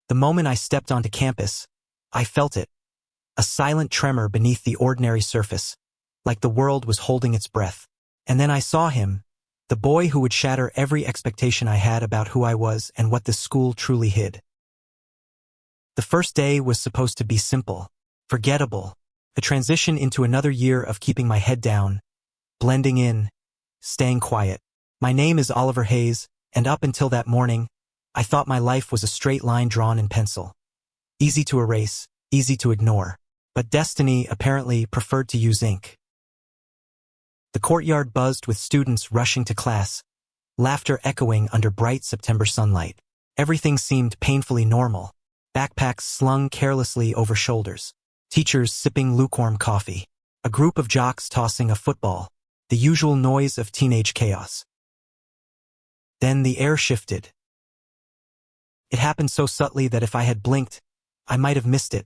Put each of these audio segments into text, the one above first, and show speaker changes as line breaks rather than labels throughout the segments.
The moment I stepped onto campus, I felt it, a silent tremor beneath the ordinary surface, like the world was holding its breath. And then I saw him, the boy who would shatter every expectation I had about who I was and what this school truly hid. The first day was supposed to be simple, forgettable, a transition into another year of keeping my head down, blending in, staying quiet. My name is Oliver Hayes, and up until that morning, I thought my life was a straight line drawn in pencil. Easy to erase, easy to ignore. But destiny apparently preferred to use ink. The courtyard buzzed with students rushing to class, laughter echoing under bright September sunlight. Everything seemed painfully normal. Backpacks slung carelessly over shoulders. Teachers sipping lukewarm coffee. A group of jocks tossing a football. The usual noise of teenage chaos. Then the air shifted. It happened so subtly that if I had blinked, I might have missed it.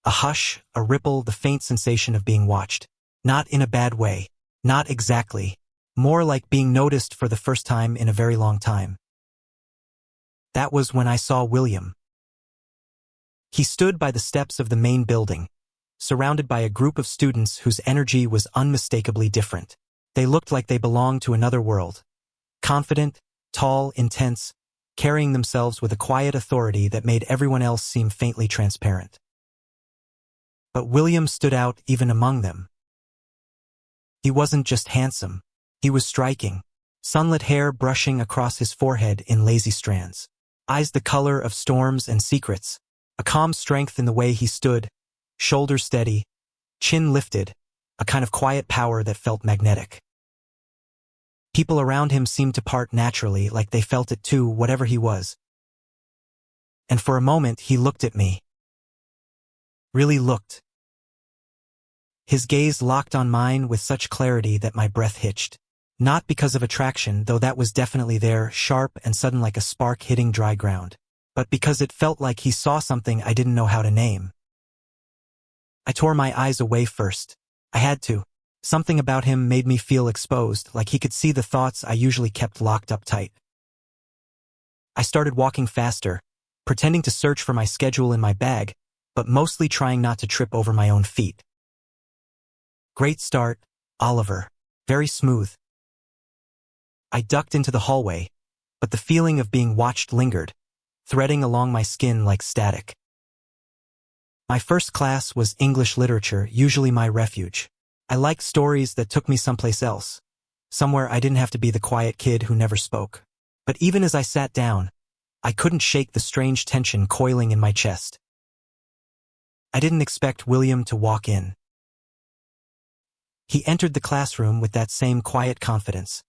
A hush, a ripple, the faint sensation of being watched. Not in a bad way. Not exactly. More like being noticed for the first time in a very long time. That was when I saw William. He stood by the steps of the main building, surrounded by a group of students whose energy was unmistakably different. They looked like they belonged to another world. Confident, tall, intense, carrying themselves with a quiet authority that made everyone else seem faintly transparent. But William stood out even among them. He wasn't just handsome. He was striking. Sunlit hair brushing across his forehead in lazy strands. Eyes the color of storms and secrets. A calm strength in the way he stood, shoulders steady, chin lifted, a kind of quiet power that felt magnetic. People around him seemed to part naturally, like they felt it too, whatever he was. And for a moment he looked at me. Really looked. His gaze locked on mine with such clarity that my breath hitched. Not because of attraction, though that was definitely there, sharp and sudden like a spark hitting dry ground, but because it felt like he saw something I didn't know how to name. I tore my eyes away first. I had to. Something about him made me feel exposed, like he could see the thoughts I usually kept locked up tight. I started walking faster, pretending to search for my schedule in my bag, but mostly trying not to trip over my own feet. Great start, Oliver. Very smooth. I ducked into the hallway, but the feeling of being watched lingered, threading along my skin like static. My first class was English literature, usually my refuge. I liked stories that took me someplace else, somewhere I didn't have to be the quiet kid who never spoke. But even as I sat down, I couldn't shake the strange tension coiling in my chest. I didn't expect William to walk in. He entered the classroom with that same quiet confidence,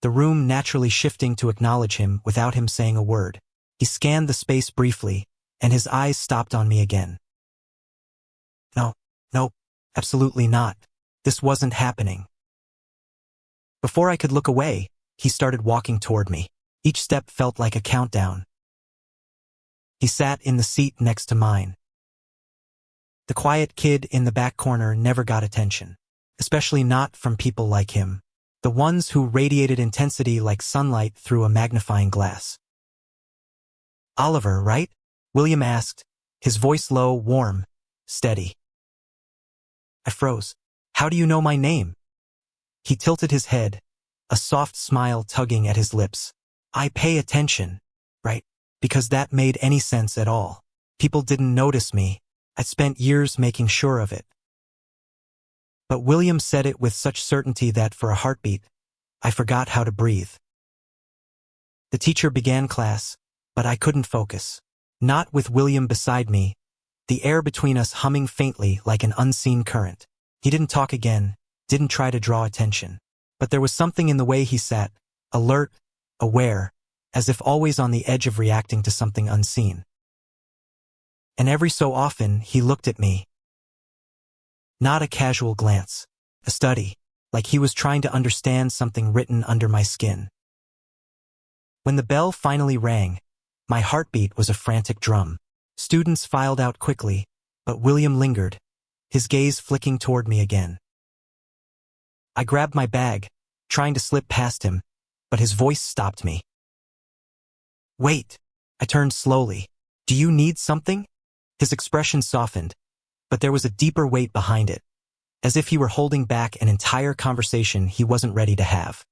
the room naturally shifting to acknowledge him without him saying a word. He scanned the space briefly, and his eyes stopped on me again. No, absolutely not. This wasn't happening. Before I could look away, he started walking toward me. Each step felt like a countdown. He sat in the seat next to mine. The quiet kid in the back corner never got attention, especially not from people like him, the ones who radiated intensity like sunlight through a magnifying glass. Oliver, right? William asked, his voice low, warm, steady. I froze. How do you know my name? He tilted his head, a soft smile tugging at his lips. I pay attention, right? Because that made any sense at all. People didn't notice me. I'd spent years making sure of it. But William said it with such certainty that for a heartbeat, I forgot how to breathe. The teacher began class, but I couldn't focus. Not with William beside me, the air between us humming faintly like an unseen current. He didn't talk again, didn't try to draw attention. But there was something in the way he sat, alert, aware, as if always on the edge of reacting to something unseen. And every so often he looked at me. Not a casual glance, a study, like he was trying to understand something written under my skin. When the bell finally rang, my heartbeat was a frantic drum. Students filed out quickly, but William lingered, his gaze flicking toward me again. I grabbed my bag, trying to slip past him, but his voice stopped me. Wait! I turned slowly. Do you need something? His expression softened, but there was a deeper weight behind it, as if he were holding back an entire conversation he wasn't ready to have.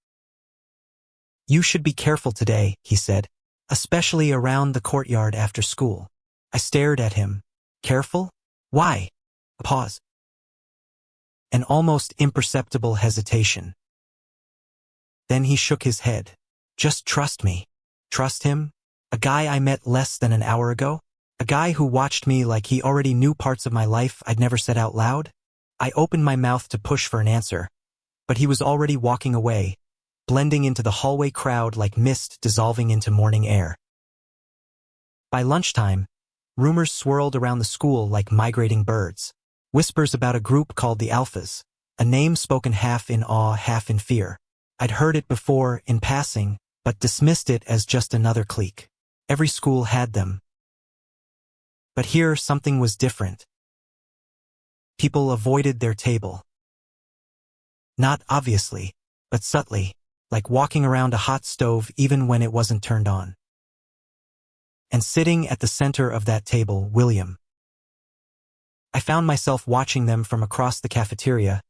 You should be careful today, he said, especially around the courtyard after school. I stared at him. Careful? Why? A pause. An almost imperceptible hesitation. Then he shook his head. Just trust me. Trust him? A guy I met less than an hour ago? A guy who watched me like he already knew parts of my life I'd never said out loud? I opened my mouth to push for an answer, but he was already walking away, blending into the hallway crowd like mist dissolving into morning air. By lunchtime, rumors swirled around the school like migrating birds. Whispers about a group called the Alphas, a name spoken half in awe, half in fear. I'd heard it before, in passing, but dismissed it as just another clique. Every school had them. But here something was different. People avoided their table. Not obviously, but subtly, like walking around a hot stove even when it wasn't turned on. And sitting at the center of that table, William. I found myself watching them from across the cafeteria,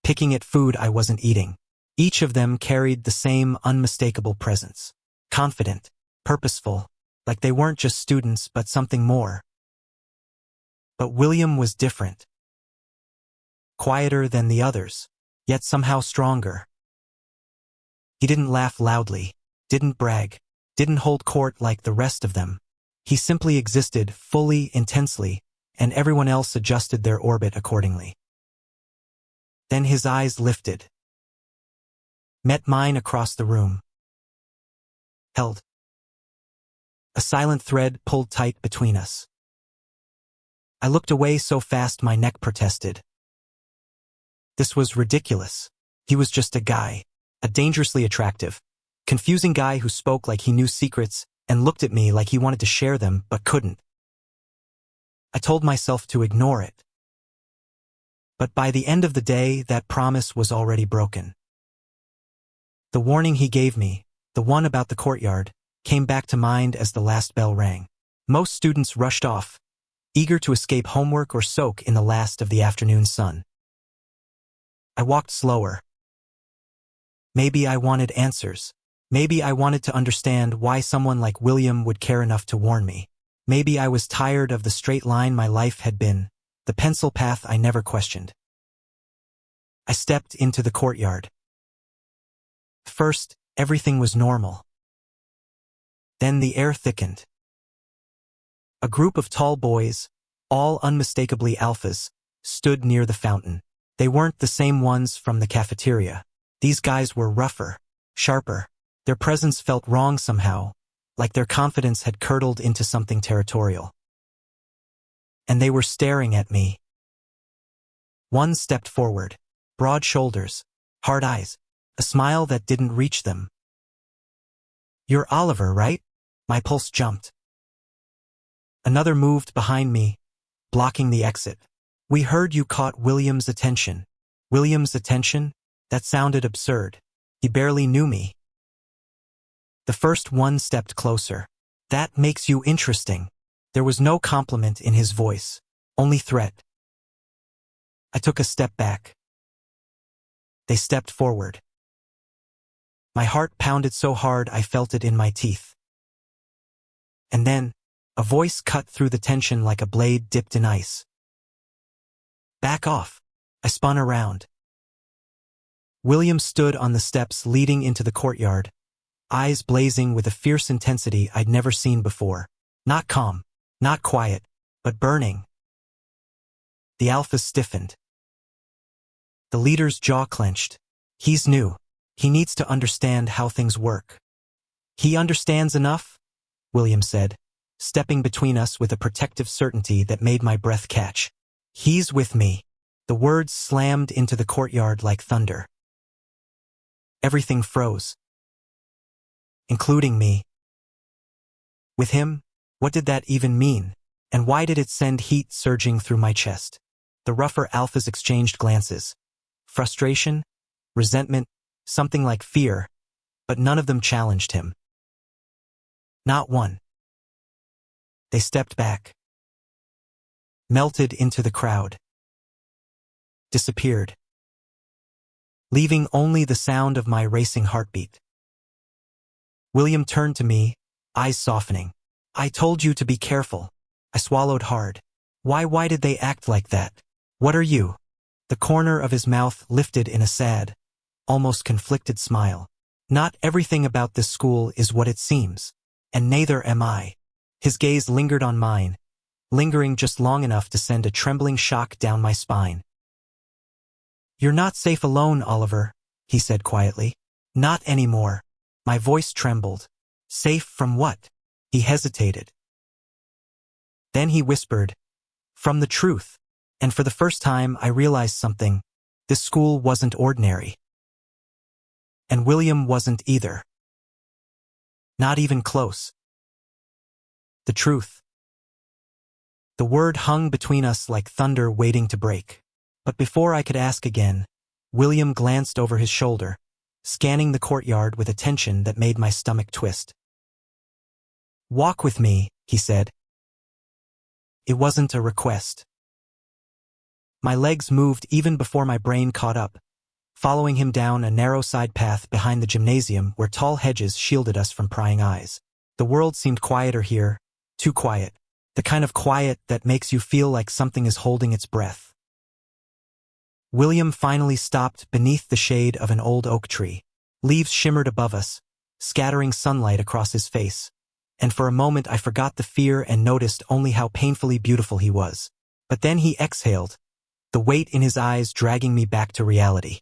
picking at food I wasn't eating. Each of them carried the same unmistakable presence. Confident, purposeful, like they weren't just students but something more. But William was different. Quieter than the others, yet somehow stronger. He didn't laugh loudly, didn't brag, didn't hold court like the rest of them. He simply existed fully, intensely, and everyone else adjusted their orbit accordingly. Then his eyes lifted, met mine across the room. Held. A silent thread pulled tight between us. I looked away so fast my neck protested. This was ridiculous. He was just a guy, a dangerously attractive, confusing guy who spoke like he knew secrets and looked at me like he wanted to share them but couldn't. I told myself to ignore it. But by the end of the day, that promise was already broken. The warning he gave me, the one about the courtyard, came back to mind as the last bell rang. Most students rushed off, eager to escape homework or soak in the last of the afternoon sun. I walked slower. Maybe I wanted answers. Maybe I wanted to understand why someone like William would care enough to warn me. Maybe I was tired of the straight line my life had been, the pencil path I never questioned. I stepped into the courtyard. First, everything was normal. Then the air thickened. A group of tall boys, all unmistakably alphas, stood near the fountain. They weren't the same ones from the cafeteria. These guys were rougher, sharper. Their presence felt wrong somehow, like their confidence had curdled into something territorial. And they were staring at me. One stepped forward, broad shoulders, hard eyes, a smile that didn't reach them. You're Oliver, right? My pulse jumped. Another moved behind me, blocking the exit. We heard you caught William's attention. William's attention? That sounded absurd. He barely knew me. The first one stepped closer. That makes you interesting. There was no compliment in his voice, only threat. I took a step back. They stepped forward. My heart pounded so hard I felt it in my teeth. And then, a voice cut through the tension like a blade dipped in ice. Back off. I spun around. William stood on the steps leading into the courtyard, eyes blazing with a fierce intensity I'd never seen before. Not calm, not quiet, but burning. The alpha stiffened. The leader's jaw clenched. He's new. He needs to understand how things work. He understands enough, William said, stepping between us with a protective certainty that made my breath catch. He's with me. The words slammed into the courtyard like thunder. Everything froze. Including me. With him? What did that even mean? And why did it send heat surging through my chest? The rougher alphas exchanged glances. Frustration, resentment, something like fear, but none of them challenged him. Not one. They stepped back, melted into the crowd, disappeared, leaving only the sound of my racing heartbeat. William turned to me, eyes softening. I told you to be careful. I swallowed hard. Why did they act like that? What are you? The corner of his mouth lifted in a sad, almost conflicted smile. Not everything about this school is what it seems, and neither am I. His gaze lingered on mine, lingering just long enough to send a trembling shock down my spine. You're not safe alone, Oliver, he said quietly. Not anymore. My voice trembled. Safe from what? He hesitated. Then he whispered, from the truth. And for the first time I realized something. This school wasn't ordinary. And William wasn't either. Not even close. The truth. The word hung between us like thunder waiting to break. But before I could ask again, William glanced over his shoulder, scanning the courtyard with attention that made my stomach twist. Walk with me, he said. It wasn't a request. My legs moved even before my brain caught up, following him down a narrow side path behind the gymnasium where tall hedges shielded us from prying eyes. The world seemed quieter here, too quiet, the kind of quiet that makes you feel like something is holding its breath. William finally stopped beneath the shade of an old oak tree. Leaves shimmered above us, scattering sunlight across his face, and for a moment I forgot the fear and noticed only how painfully beautiful he was. But then he exhaled, the weight in his eyes dragging me back to reality.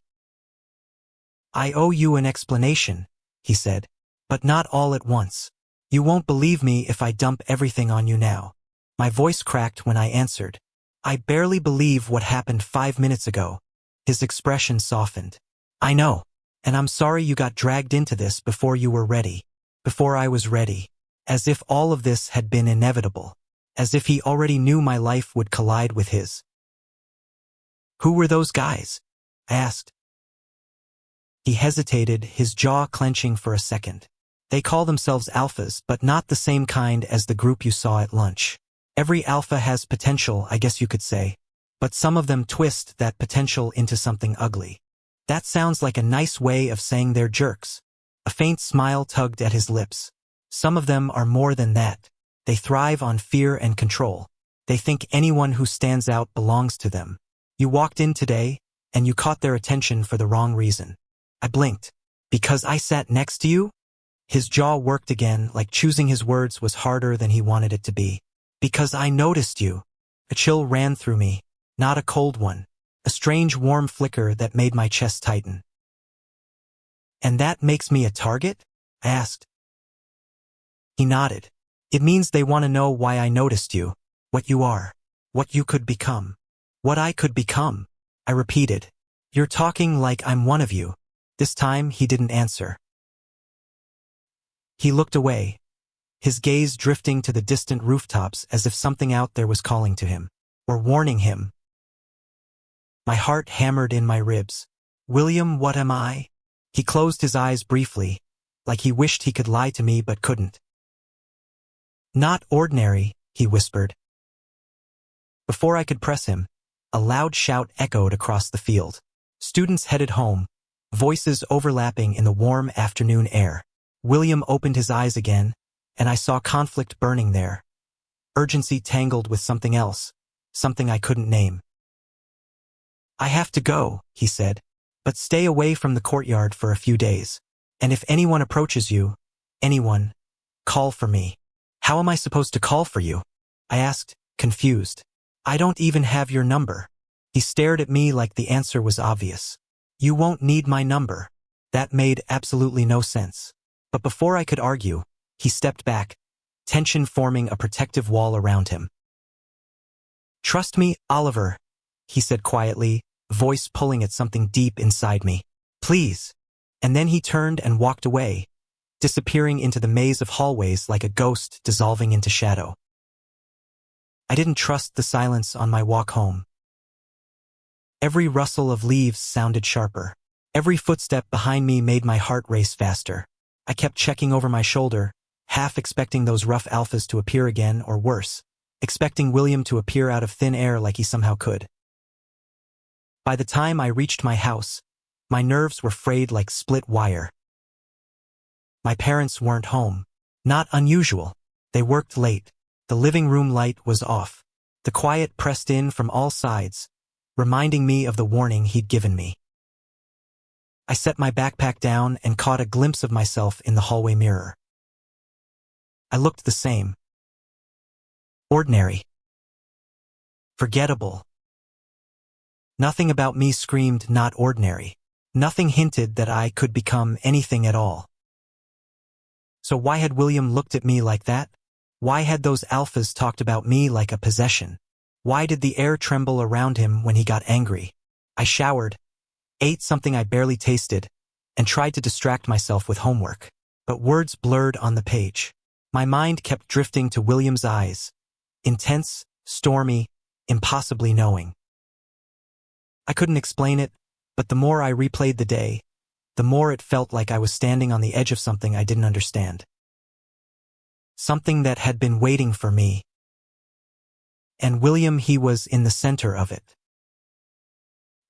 I owe you an explanation, he said, but not all at once. You won't believe me if I dump everything on you now. My voice cracked when I answered. I barely believe what happened 5 minutes ago. His expression softened. I know, and I'm sorry you got dragged into this before you were ready. Before I was ready. As if all of this had been inevitable. As if he already knew my life would collide with his. Who were those guys? I asked. He hesitated, his jaw clenching for a second. They call themselves alphas, but not the same kind as the group you saw at lunch. Every alpha has potential, I guess you could say, but some of them twist that potential into something ugly. That sounds like a nice way of saying they're jerks. A faint smile tugged at his lips. Some of them are more than that. They thrive on fear and control. They think anyone who stands out belongs to them. You walked in today, and you caught their attention for the wrong reason. I blinked. Because I sat next to you? His jaw worked again, like choosing his words was harder than he wanted it to be. Because I noticed you. A chill ran through me, not a cold one. A strange warm flicker that made my chest tighten. And that makes me a target? I asked. He nodded. It means they want to know why I noticed you. What you are. What you could become. What I could become. I repeated. You're talking like I'm one of you. This time he didn't answer. He looked away, his gaze drifting to the distant rooftops as if something out there was calling to him, or warning him. My heart hammered in my ribs. William, what am I? He closed his eyes briefly, like he wished he could lie to me but couldn't. Not ordinary, he whispered. Before I could press him, a loud shout echoed across the field. Students headed home, voices overlapping in the warm afternoon air. William opened his eyes again, and I saw conflict burning there. Urgency tangled with something else, something I couldn't name. I have to go, he said, but stay away from the courtyard for a few days. And if anyone approaches you, anyone, call for me. How am I supposed to call for you? I asked, confused. I don't even have your number. He stared at me like the answer was obvious. You won't need my number. That made absolutely no sense. But before I could argue, he stepped back, tension forming a protective wall around him. Trust me, Oliver, he said quietly, voice pulling at something deep inside me. Please. And then he turned and walked away, disappearing into the maze of hallways like a ghost dissolving into shadow. I didn't trust the silence on my walk home. Every rustle of leaves sounded sharper. Every footstep behind me made my heart race faster. I kept checking over my shoulder, half expecting those rough alphas to appear again, or worse, expecting William to appear out of thin air like he somehow could. By the time I reached my house, my nerves were frayed like split wire. My parents weren't home. Not unusual. They worked late. The living room light was off. The quiet pressed in from all sides, reminding me of the warning he'd given me. I set my backpack down and caught a glimpse of myself in the hallway mirror. I looked the same. Ordinary. Forgettable. Nothing about me screamed not ordinary. Nothing hinted that I could become anything at all. So why had William looked at me like that? Why had those alphas talked about me like a possession? Why did the air tremble around him when he got angry? I showered, ate something I barely tasted, and tried to distract myself with homework. But words blurred on the page. My mind kept drifting to William's eyes. Intense, stormy, impossibly knowing. I couldn't explain it, but the more I replayed the day, the more it felt like I was standing on the edge of something I didn't understand. Something that had been waiting for me. And William, he was in the center of it.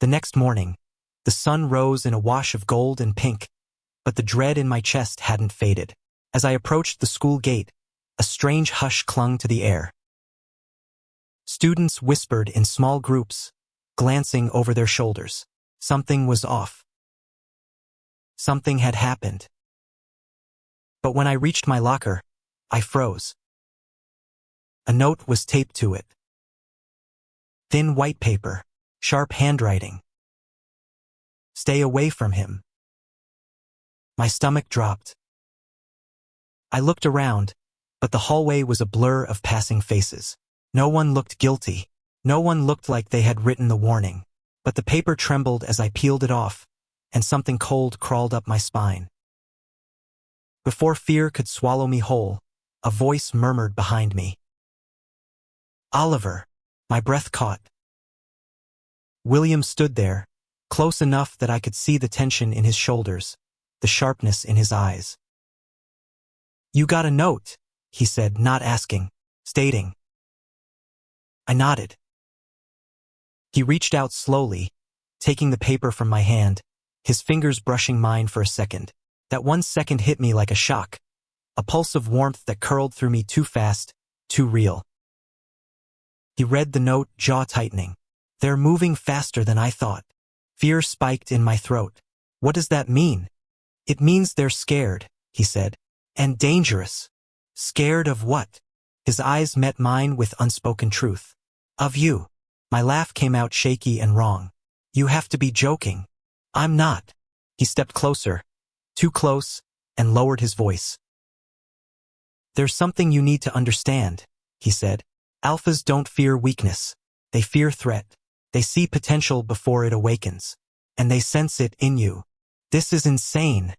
The next morning, the sun rose in a wash of gold and pink, but the dread in my chest hadn't faded. As I approached the school gate, a strange hush clung to the air. Students whispered in small groups, glancing over their shoulders. Something was off. Something had happened. But when I reached my locker, I froze. A note was taped to it. Thin white paper, sharp handwriting. Stay away from him. My stomach dropped. I looked around, but the hallway was a blur of passing faces. No one looked guilty. No one looked like they had written the warning. But the paper trembled as I peeled it off, and something cold crawled up my spine. Before fear could swallow me whole, a voice murmured behind me. Oliver. My breath caught. William stood there, close enough that I could see the tension in his shoulders, the sharpness in his eyes. You got a note, he said, not asking, stating. I nodded. He reached out slowly, taking the paper from my hand, his fingers brushing mine for a second. That 1 second hit me like a shock, a pulse of warmth that curled through me too fast, too real. He read the note, jaw tightening. They're moving faster than I thought. Fear spiked in my throat. What does that mean? It means they're scared, he said. And dangerous. Scared of what? His eyes met mine with unspoken truth. Of you. My laugh came out shaky and wrong. You have to be joking. I'm not. He stepped closer, too close, and lowered his voice. There's something you need to understand, he said. Alphas don't fear weakness. They fear threat. They see potential before it awakens. And they sense it in you. This is insane,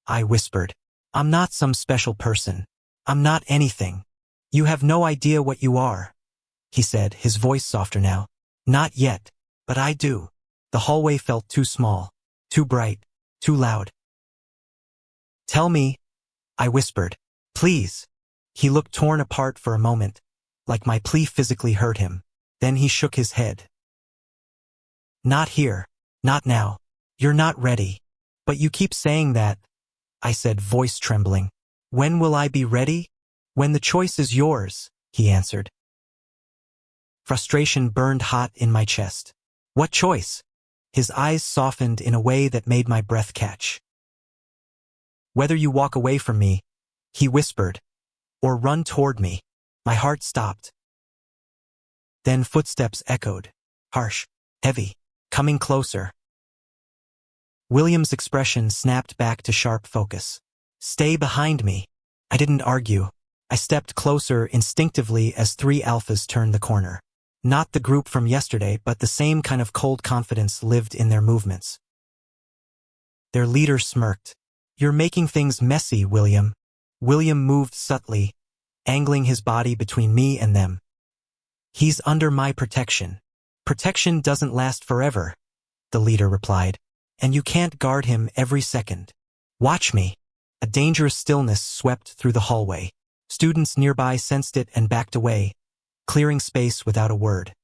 I whispered. I'm not some special person. I'm not anything. You have no idea what you are, he said, his voice softer now. Not yet, but I do. The hallway felt too small, too bright, too loud. Tell me, I whispered. Please. He looked torn apart for a moment, like my plea physically hurt him. Then he shook his head. Not here. Not now. You're not ready. But you keep saying that, I said, voice trembling. When will I be ready? When the choice is yours, he answered. Frustration burned hot in my chest. What choice? His eyes softened in a way that made my breath catch. Whether you walk away from me, he whispered, or run toward me. My heart stopped. Then footsteps echoed, harsh, heavy, coming closer. William's expression snapped back to sharp focus. Stay behind me. I didn't argue. I stepped closer instinctively as 3 alphas turned the corner. Not the group from yesterday, but the same kind of cold confidence lived in their movements. Their leader smirked. You're making things messy, William. William moved subtly, angling his body between me and them. He's under my protection. Protection doesn't last forever, the leader replied. And you can't guard him every second. Watch me. A A dangerous stillness swept through the hallway. Students nearby sensed it and backed away, clearing space without a word.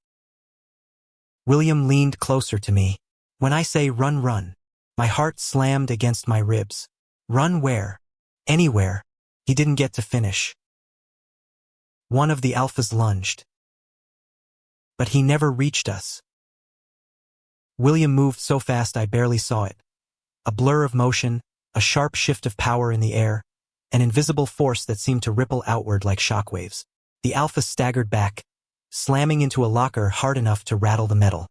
William leaned closer to me. When I say run, run, my heart slammed against my ribs. Run where? Anywhere. He didn't get to finish. One of the alphas lunged. But he never reached us. William moved so fast I barely saw it. A blur of motion, a sharp shift of power in the air, an invisible force that seemed to ripple outward like shockwaves. The alpha staggered back, slamming into a locker hard enough to rattle the metal.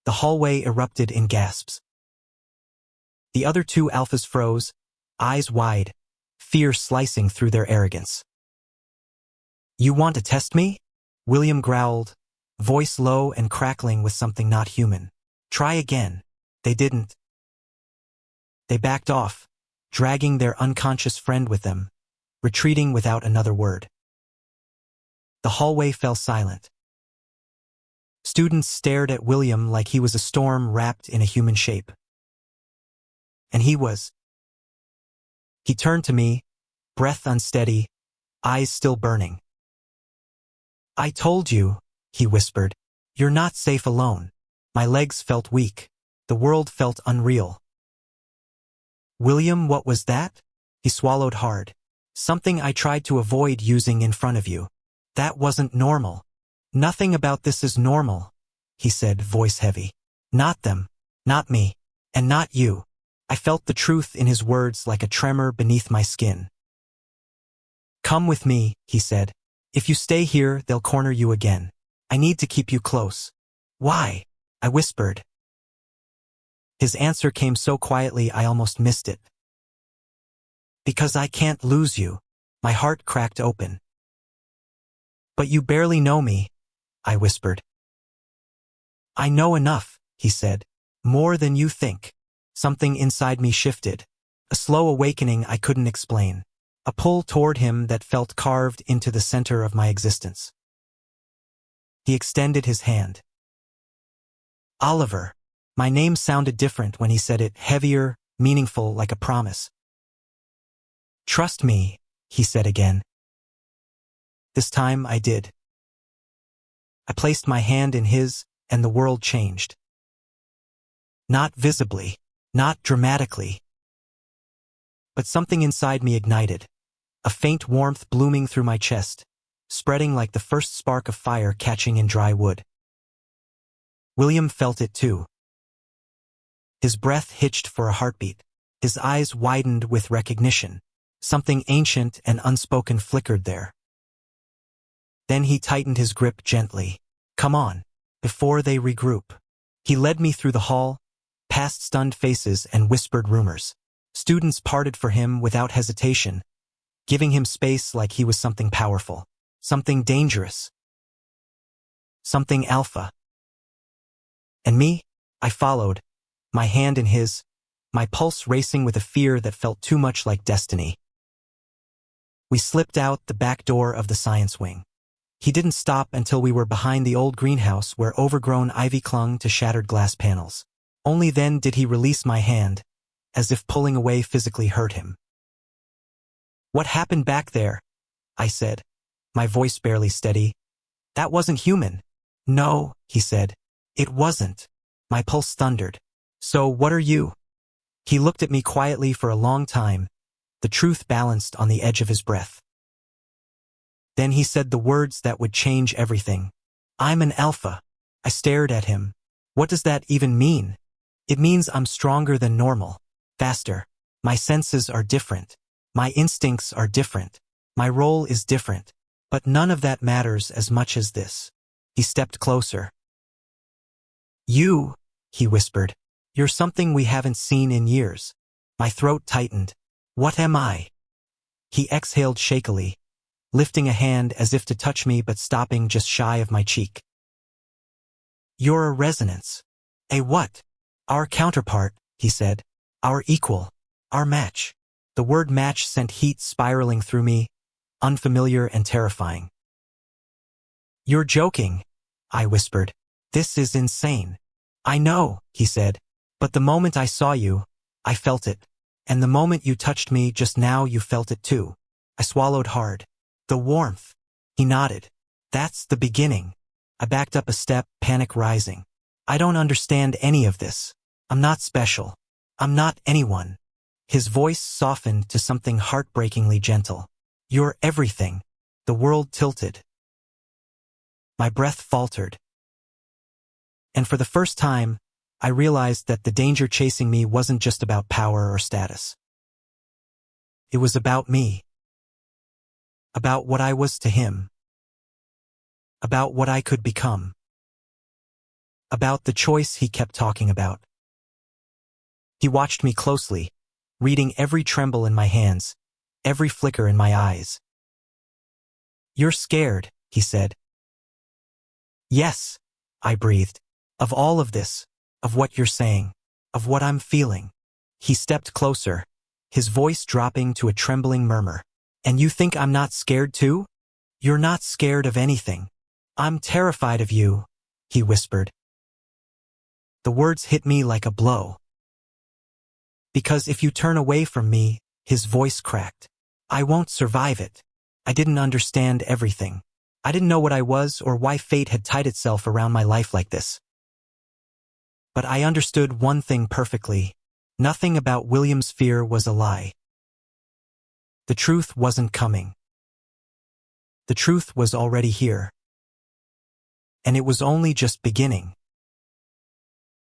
The hallway erupted in gasps. The other two alphas froze, eyes wide, fear slicing through their arrogance. You want to test me? William growled, voice low and crackling with something not human. Try again. They didn't. They backed off, dragging their unconscious friend with them, retreating without another word. The hallway fell silent. Students stared at William like he was a storm wrapped in a human shape. And he was. He turned to me, breath unsteady, eyes still burning. I told you, he whispered, you're not safe alone. My legs felt weak. The world felt unreal. William, what was that? He swallowed hard. Something I tried to avoid using in front of you. That wasn't normal. Nothing about this is normal, he said, voice heavy. Not them, not me, and not you. I felt the truth in his words like a tremor beneath my skin. Come with me, he said. If you stay here, they'll corner you again. I need to keep you close. Why? I whispered. His answer came so quietly I almost missed it. Because I can't lose you. My heart cracked open. But you barely know me, I whispered. I know enough, he said. More than you think. Something inside me shifted. A slow awakening I couldn't explain. A pull toward him that felt carved into the center of my existence. He extended his hand. Oliver. My name sounded different when he said it, heavier, meaningful, like a promise. Trust me, he said again. This time I did. I placed my hand in his, and the world changed. Not visibly, not dramatically. But something inside me ignited, a faint warmth blooming through my chest, spreading like the first spark of fire catching in dry wood. William felt it too. His breath hitched for a heartbeat. His eyes widened with recognition. Something ancient and unspoken flickered there. Then he tightened his grip gently. Come on, before they regroup. He led me through the hall, past stunned faces and whispered rumors. Students parted for him without hesitation, giving him space like he was something powerful, something dangerous, something alpha. And me? I followed, my hand in his, my pulse racing with a fear that felt too much like destiny. We slipped out the back door of the science wing. He didn't stop until we were behind the old greenhouse where overgrown ivy clung to shattered glass panels. Only then did he release my hand, as if pulling away physically hurt him. What happened back there? I said, my voice barely steady. That wasn't human. No, he said. It wasn't. My pulse thundered. So what are you? He looked at me quietly for a long time, the truth balanced on the edge of his breath. Then he said the words that would change everything. I'm an alpha. I stared at him. What does that even mean? It means I'm stronger than normal, faster. My senses are different. My instincts are different. My role is different. But none of that matters as much as this. He stepped closer. You, he whispered. You're something we haven't seen in years. My throat tightened. What am I? He exhaled shakily, lifting a hand as if to touch me but stopping just shy of my cheek. You're a resonance. A what? Our counterpart, he said. Our equal. Our match. The word match sent heat spiraling through me, unfamiliar and terrifying. You're joking, I whispered. This is insane. I know, he said. But the moment I saw you, I felt it. And the moment you touched me just now, you felt it too. I swallowed hard. The warmth. He nodded. That's the beginning. I backed up a step, panic rising. I don't understand any of this. I'm not special. I'm not anyone. His voice softened to something heartbreakingly gentle. You're everything. The world tilted. My breath faltered. And for the first time, I realized that the danger chasing me wasn't just about power or status. It was about me. About what I was to him. About what I could become. About the choice he kept talking about. He watched me closely, reading every tremble in my hands, every flicker in my eyes. You're scared, he said. Yes, I breathed. Of all of this, of what you're saying, of what I'm feeling. He stepped closer, his voice dropping to a trembling murmur. And you think I'm not scared too? You're not scared of anything. I'm terrified of you, he whispered. The words hit me like a blow. Because if you turn away from me, his voice cracked. I won't survive it. I didn't understand everything. I didn't know what I was or why fate had tied itself around my life like this. But I understood one thing perfectly. Nothing about William's fear was a lie. The truth wasn't coming. The truth was already here. And it was only just beginning.